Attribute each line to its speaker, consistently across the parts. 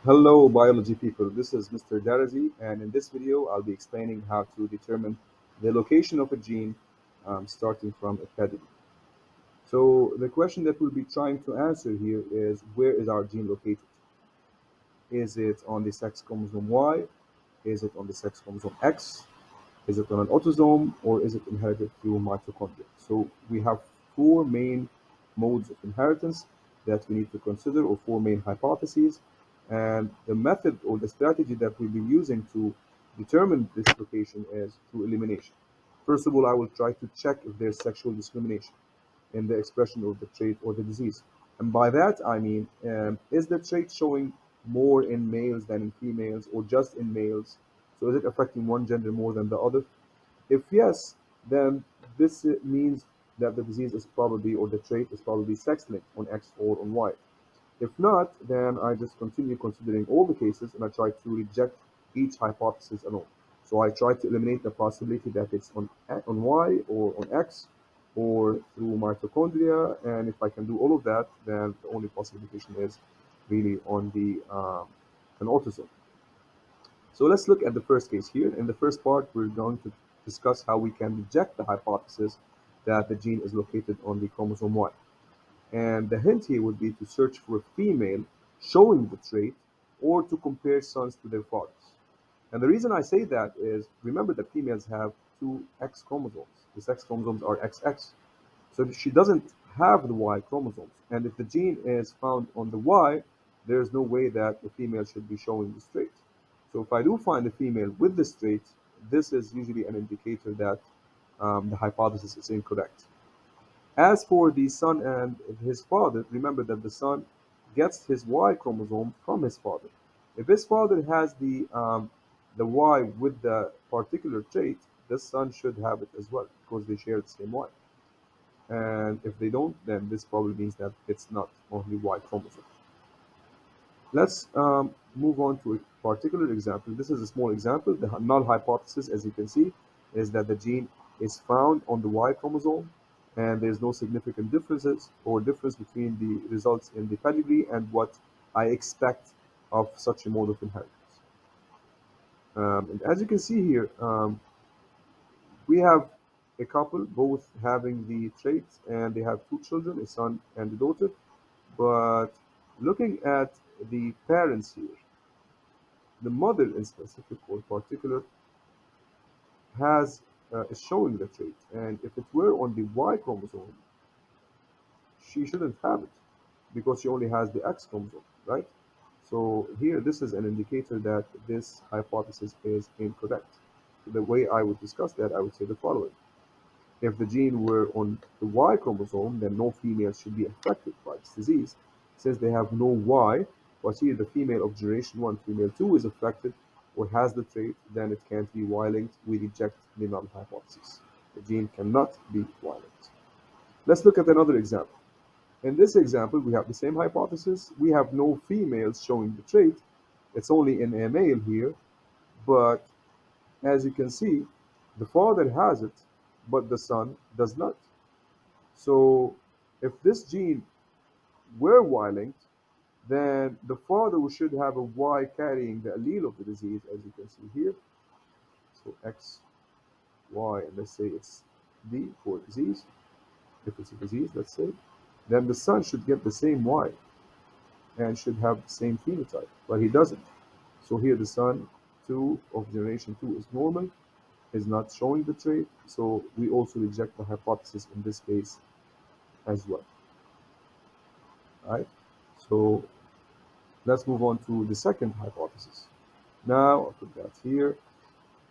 Speaker 1: Hello biology people, this is Mr. Darazy, and in this video I'll be explaining how to determine the location of a gene starting from a pedigree. So the question that we'll be trying to answer here is, where is our gene located? Is it on the sex chromosome Y? Is it on the sex chromosome X? Is it on an autosome, or is it inherited through mitochondria? So we have four main modes of inheritance that we need to consider, or four main hypotheses. And the method or the strategy that we'll be using to determine this location is through elimination. First of all, I will try to check if there's sexual discrimination in the expression of the trait or the disease. And by that, I mean, is the trait showing more in males than in females, or just in males? So is it affecting one gender more than the other? If yes, then this means that the disease is probably, or the trait is probably sex linked on X or on Y. If not, then I just continue considering all the cases and I try to reject each hypothesis alone. So I try to eliminate the possibility that it's on Y or on X or through mitochondria. And if I can do all of that, then the only possibility is really on the an autosome. So let's look at the first case here. In the first part, we're going to discuss how we can reject the hypothesis that the gene is located on the chromosome Y. And the hint here would be to search for a female showing the trait or to compare sons to their fathers. And the reason I say that is, remember that females have two X chromosomes. The sex chromosomes are XX. So if she doesn't have the Y chromosomes. And if the gene is found on the Y, there's no way that the female should be showing this trait. So if I do find a female with this trait, this is usually an indicator that the hypothesis is incorrect. As for the son and his father, remember that the son gets his Y chromosome from his father. If his father has the Y with the particular trait, the son should have it as well because they share the same Y. And if they don't, then this probably means that it's not only Y chromosome. Let's move on to a particular example. This is a small example. The null hypothesis, as you can see, is that the gene is found on the Y chromosome, and there's no significant differences or difference between the results in the pedigree and what I expect of such a mode of inheritance. And as you can see here, we have a couple both having the traits, and they have two children, a son and a daughter. But looking at the parents here, the mother in specific or particular has is showing the trait, and if it were on the Y chromosome, she shouldn't have it because she only has the X chromosome, right? So here, this is an indicator that this hypothesis is incorrect. So the way I would discuss that, I would say the following: if the gene were on the Y chromosome, then no female should be affected by this disease, since they have no Y. But here, the female of generation 1, female 2 is affected or has the trait, then it can't be Y-linked. We reject the null hypothesis. The gene cannot be Y-linked. Let's look at another example. In this example, we have the same hypothesis. We have no females showing the trait. It's only in a male here, but as you can see, the father has it, but the son does not. So if this gene were Y-linked, then the father should have a Y carrying the allele of the disease, as you can see here. So X, Y, and let's say it's D for disease. If it's a disease, let's say, then the son should get the same Y and should have the same phenotype, but he doesn't. So here the son 2 of generation 2 is normal, is not showing the trait, so we also reject the hypothesis in this case as well. Right? So let's move on to the second hypothesis. Now, I'll put that here.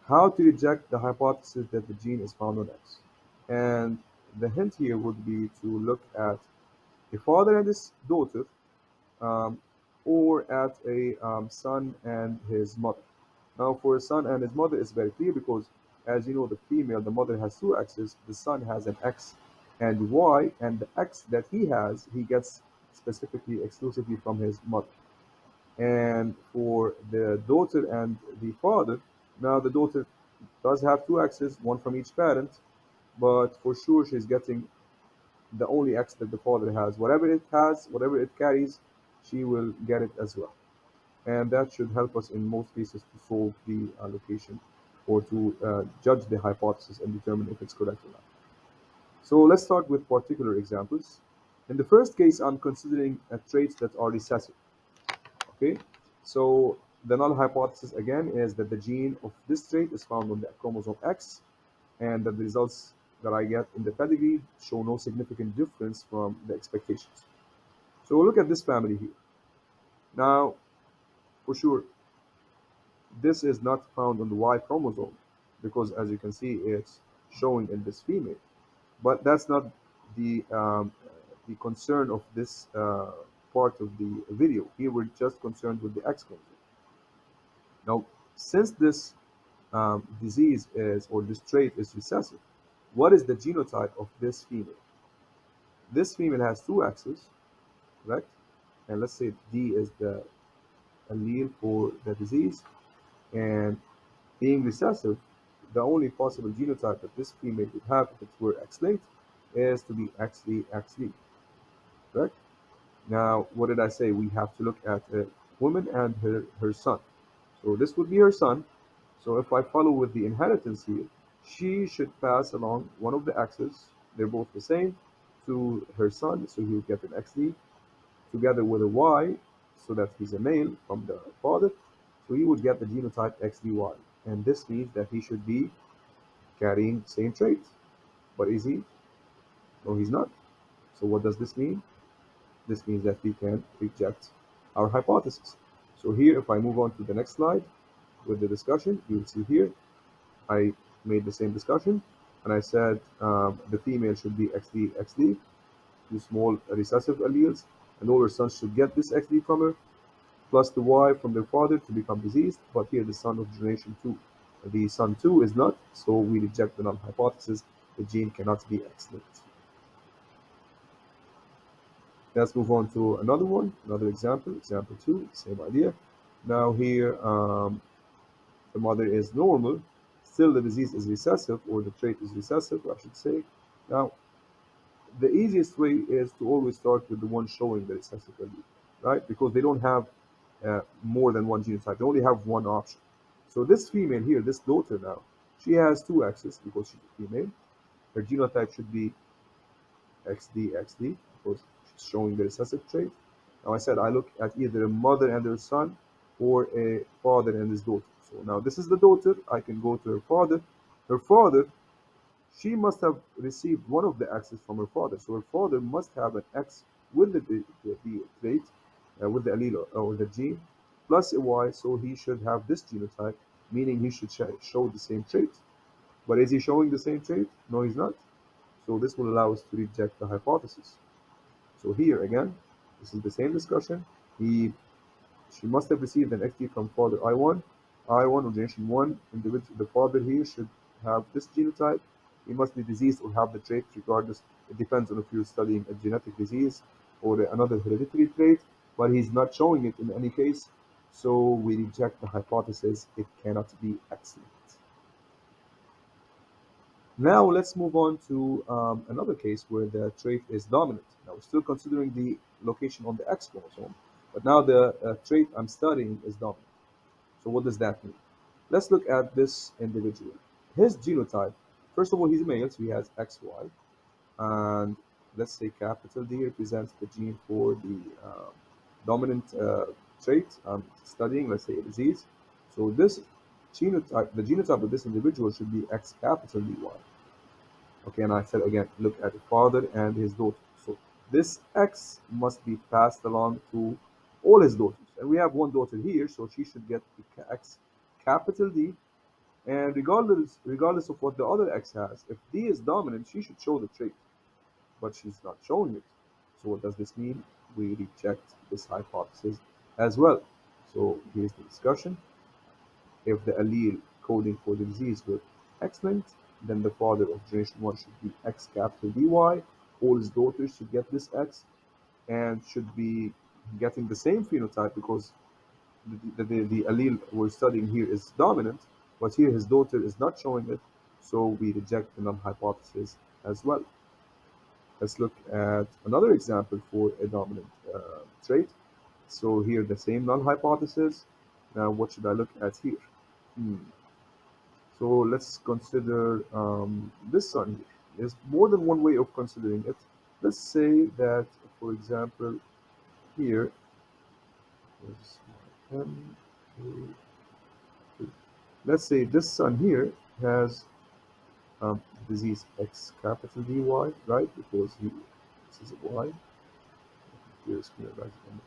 Speaker 1: How to reject the hypothesis that the gene is found on X. And the hint here would be to look at a father and his daughter, um, or at a son and his mother. Now, for a son and his mother, it's very clear because, as you know, the female, the mother has two X's, the son has an X and Y, and the X that he has, he gets specifically, exclusively from his mother. And for the daughter and the father, now the daughter does have two X's, one from each parent, but for sure she's getting the only X that the father has. Whatever it has, whatever it carries, she will get it as well. and that should help us in most cases to solve the location or to judge the hypothesis and determine if it's correct or not. So let's start with particular examples. In the first case, I'm considering traits that are recessive. Okay, so the null hypothesis again is that the gene of this trait is found on the chromosome X, and that the results that I get in the pedigree show no significant difference from the expectations. So look at this family here. Now, for sure, this is not found on the Y chromosome because, as you can see, it's showing in this female. But that's not the concern of this part of the video. Here we're just concerned with the X chromosome. Now, since this disease is or this trait is recessive, what is the genotype of this female? This female has two X's, correct? And let's say D is the allele for the disease, and being recessive, the only possible genotype that this female would have if it were X-linked is to be XD, correct? Now, what did I say? We have to look at a woman and her son. So this would be her son. So if I follow with the inheritance here, she should pass along one of the X's, they're both the same, to her son, so he'll get an XD, together with a Y, so that he's a male from the father, so he would get the genotype XDY. And this means that he should be carrying the same trait. But is he? No, he's not. So what does this mean? This means that we can reject our hypothesis. So here, if I move on to the next slide with the discussion, you'll see here, I made the same discussion, and I said the female should be XD, two small recessive alleles, and all her sons should get this XD from her, plus the Y from their father to become diseased, but here the son of generation 2. The son 2 is not, so we reject the null hypothesis. The gene cannot be X-linked. Let's move on to another one, another example, example 2, same idea. Now here, the mother is normal, still the disease is recessive, or the trait is recessive, I should say. Now, the easiest way is to always start with the one showing the recessive allele, right? Because they don't have more than one genotype. They only have one option. So this female here, this daughter now, she has two X's because she's a female. Her genotype should be XD because she's showing the recessive trait. Now I said I look at either a mother and her son or a father and his daughter. So now this is the daughter. I can go to her father. Her father, she must have received one of the X's from her father. So her father must have an X with the trait, with the allele or the gene, plus a Y. So he should have this genotype, meaning he should show the same trait. But is he showing the same trait? No, he's not. So this will allow us to reject the hypothesis. So here again, this is the same discussion. He She must have received an XD from father I1. I1 or generation 1 individual. The father here should have this genotype. He must be diseased or have the trait regardless. It depends on if you're studying a genetic disease or another hereditary trait, but he's not showing it in any case. So we reject the hypothesis. It cannot be X-linked. Now let's move on to another case where the trait is dominant. Now we're still considering the location on the X chromosome, but now the trait I'm studying is dominant. So what does that mean? Let's look at this individual. His genotype, first of all, he's a male, so he has XY, and let's say capital D represents the gene for the dominant trait I'm studying, let's say a disease. So this genotype, the genotype of this individual should be X capital DY. Okay, and I said again, look at the father and his daughter. So this X must be passed along to all his daughters. And we have one daughter here, so she should get the X capital D. And regardless of what the other X has, if D is dominant, she should show the trait, but she's not showing it. So what does this mean? We reject this hypothesis as well. So here's the discussion. If the allele coding for the disease were X-linked, then the father of generation 1 should be X capital DY. All his daughters should get this X and should be getting the same phenotype because the allele we're studying here is dominant, but here his daughter is not showing it, so we reject the null hypothesis as well. Let's look at another example for a dominant trait. So here the same null hypothesis. Now what should I look at here? Hmm. So let's consider this one here. There's more than one way of considering it. Let's say that, for example, here is M, A, Q. Let's say this son here has disease X capital DY, right? Because this is a Y. Here is clear,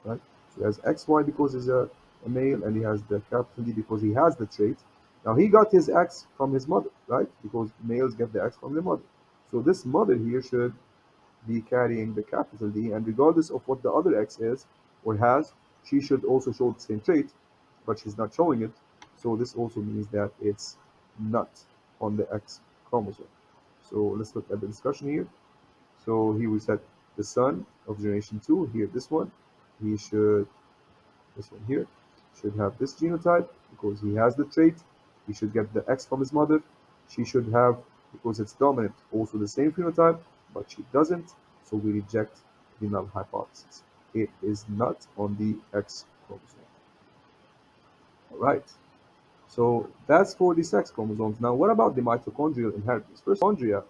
Speaker 1: right? So he has XY because he's a male, and he has the capital D because he has the trait. Now he got his X from his mother, right? Because males get the X from their mother. So this mother here should be carrying the capital D, and regardless of what the other X is or has, she should also show the same trait, but she's not showing it. So this also means that it's not on the X chromosome. So let's look at the discussion here. So here we said the son of generation 2, here this one, he should, this one here, should have this genotype because he has the trait. He should get the X from his mother. She should have, because it's dominant, also the same phenotype, but she doesn't, so we reject the null hypothesis. It is not on the X chromosome. All right, so that's for the sex chromosomes. Now, what about the mitochondrial inheritance? First, mitochondria,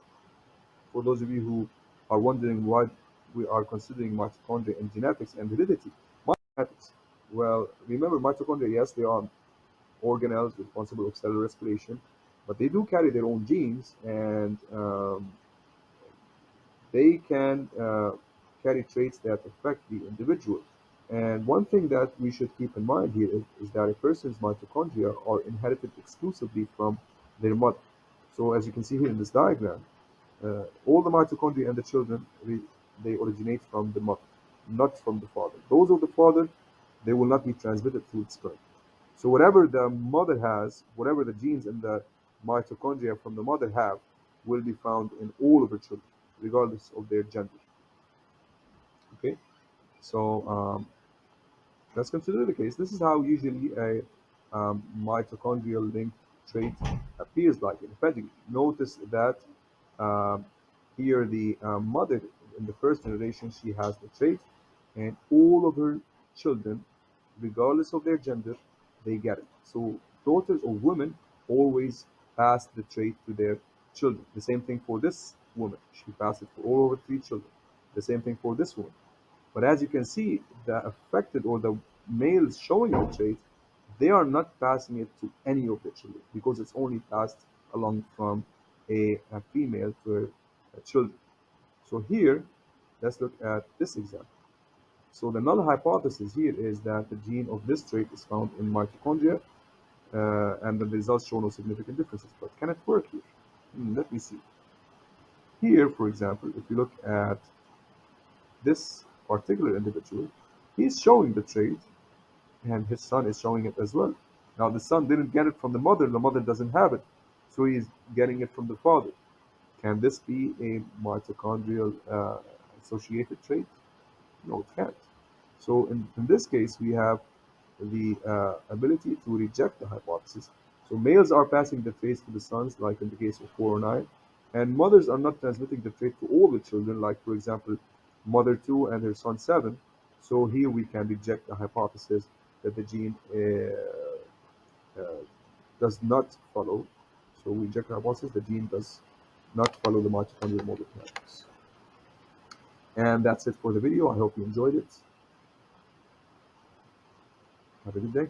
Speaker 1: for those of you who are wondering why we are considering mitochondria in genetics and heredity. Genetics. Well, remember mitochondria, yes, they are organelles responsible of cellular respiration, but they do carry their own genes, and they can carry traits that affect the individual. And one thing that we should keep in mind here is that a person's mitochondria are inherited exclusively from their mother. So as you can see here in this diagram, all the mitochondria in the children, they originate from the mother, not from the father. Those of the father, they will not be transmitted through sperm. So whatever the mother has, whatever the genes in the mitochondria from the mother have, will be found in all of her children, regardless of their gender. Okay, so let's consider the case. This is how usually a mitochondrial linked trait appears like in a pedigree. Notice that um, here the mother in the first generation, she has the trait, and all of her children, regardless of their gender, they get it. So daughters or women always pass the trait to their children. The same thing for this woman. She passed it for all of her three children. The same thing for this woman. But as you can see, the affected or the males showing the trait, they are not passing it to any of the children because it's only passed along from a female to her children. So here, let's look at this example. So the null hypothesis here is that the gene of this trait is found in mitochondria, and the results show no significant differences. But can it work here? Let me see. Here, for example, if you look at this particular individual, he's showing the trait, and his son is showing it as well. Now, the son didn't get it from the mother doesn't have it, so he's getting it from the father. Can this be a mitochondrial associated trait? No, it can't. So, in this case, we have the ability to reject the hypothesis. So, males are passing the traits to the sons, like in the case of 409, and mothers are not transmitting the trait to all the children, like, for example, mother 2 and her son 7. So, here we can reject the hypothesis that the gene does not follow. So, we reject the hypothesis the gene does not follow the mitochondrial mode of inheritance. And that's it for the video. I hope you enjoyed it. Have a good day.